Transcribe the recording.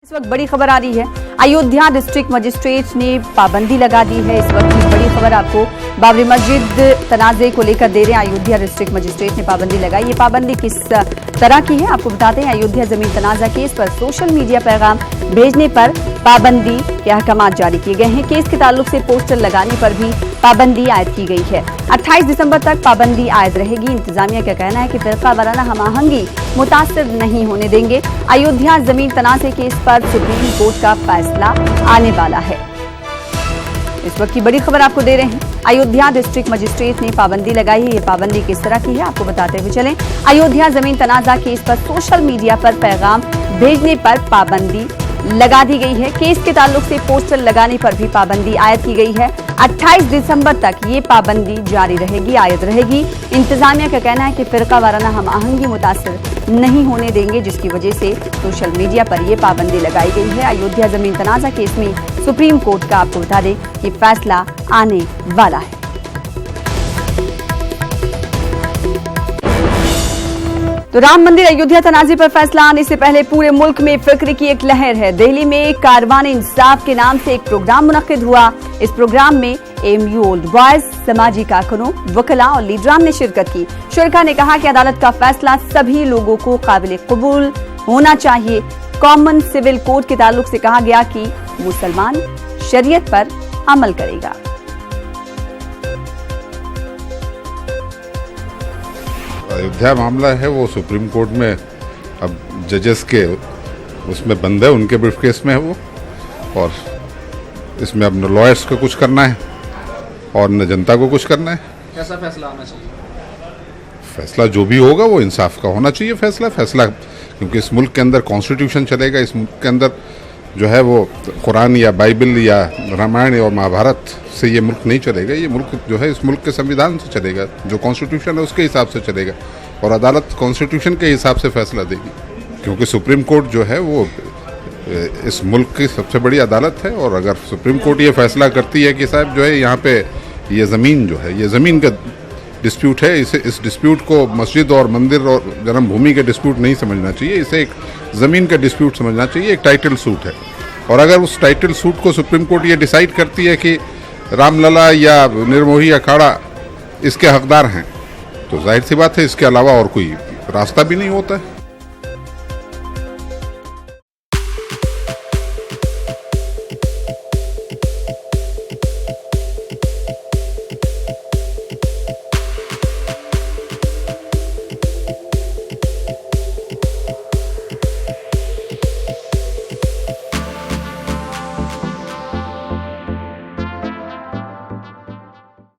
इस वक्त बड़ी खबर आ रही है। अयोध्या डिस्ट्रिक्ट मजिस्ट्रेट ने पाबंदी लगा दी है। इस वक्त की बड़ी खबर आपको बाबरी मस्जिद तनाजे को लेकर दे रहे हैं। अयोध्या डिस्ट्रिक्ट मजिस्ट्रेट ने पाबंदी लगाई। ये पाबंदी किस तरह की है आपको बताते हैं। अयोध्या जमीन तनाजा केस पर सोशल मीडिया पैगाम भेजने पर पाबंदी के अहकाम जारी किए गए हैं। केस के ताल्लुक से पोस्टर लगाने पर भी पाबंदी आयद की गई है। 28 दिसंबर तक पाबंदी आयद रहेगी। इंतजामिया का कहना है कि फिरका वाराना हम आहंगी मुतासिर नहीं होने देंगे। अयोध्या जमीन तनाजे केस पर सुप्रीम कोर्ट का फैसला आने वाला है। इस वक्त की बड़ी खबर आपको दे रहे हैं। अयोध्या डिस्ट्रिक्ट मजिस्ट्रेट ने पाबंदी लगाई है। ये पाबंदी किस तरह की है आपको बताते हुए चलें। अयोध्या जमीन तनाजा केस पर सोशल मीडिया पर पैगाम भेजने पर पाबंदी लगा दी गई है। केस के ताल्लुक से पोस्टर लगाने पर भी पाबंदी आयद की गई है। 28 दिसंबर तक ये पाबंदी जारी रहेगी, आयद रहेगी। इंतजामिया का कहना है कि फिरका वाराना हम आहंगी मुतासिर नहीं होने देंगे, जिसकी वजह से सोशल मीडिया पर यह पाबंदी लगाई गई है। अयोध्या जमीन तनाजा केस में सुप्रीम कोर्ट का आपको बता दें कि फैसला आने वाला है। तो राम मंदिर अयोध्या तनाजे पर फैसला आने से पहले पूरे मुल्क में फिक्र की एक लहर है। दिल्ली में कारवान इंसाफ के नाम से एक प्रोग्राम मुनक्किद हुआ। इस प्रोग्राम में एएमयू ओल्ड बॉयज, समाजी कारकुनों, वकला और लीडरान ने शिरकत की। शुरका ने कहा कि अदालत का फैसला सभी लोगों को काबिल कबूल होना चाहिए। कॉमन सिविल कोड के ताल्लुक से कहा गया कि मुसलमान शरीयत पर अमल करेगा। अयोध्या मामला है वो सुप्रीम कोर्ट में अब जजेस के उसमें बंद है, उनके ब्रीफ केस में है वो, और इसमें अब न लॉयर्स को कुछ करना है और न जनता को कुछ करना है। कैसा फैसला आना चाहिए? फैसला जो भी होगा वो इंसाफ का होना चाहिए। फैसला क्योंकि इस मुल्क के अंदर कॉन्स्टिट्यूशन चलेगा। इस मुल्क के अंदर जो है वो कुरान या बाइबल या रामायण और महाभारत से ये मुल्क नहीं चलेगा। ये मुल्क जो है इस मुल्क के संविधान से चलेगा, जो कॉन्स्टिट्यूशन है उसके हिसाब से चलेगा, और अदालत कॉन्स्टिट्यूशन के हिसाब से फैसला देगी। क्योंकि सुप्रीम कोर्ट जो है वो इस मुल्क की सबसे बड़ी अदालत है, और अगर सुप्रीम कोर्ट ये फैसला करती है कि साहब जो है यहाँ पे ये ज़मीन जो है ये ज़मीन का डिस्प्यूट है, इस डिस्प्यूट को मस्जिद और मंदिर और जन्मभूमि के डिस्प्यूट नहीं समझना चाहिए, इसे एक ज़मीन का डिस्प्यूट समझना चाहिए, एक टाइटल सूट है। और अगर उस टाइटल सूट को सुप्रीम कोर्ट ये डिसाइड करती है कि रामलला या निर्मोही अखाड़ा इसके हकदार हैं, तो जाहिर सी बात है इसके अलावा और कोई रास्ता भी नहीं होता है।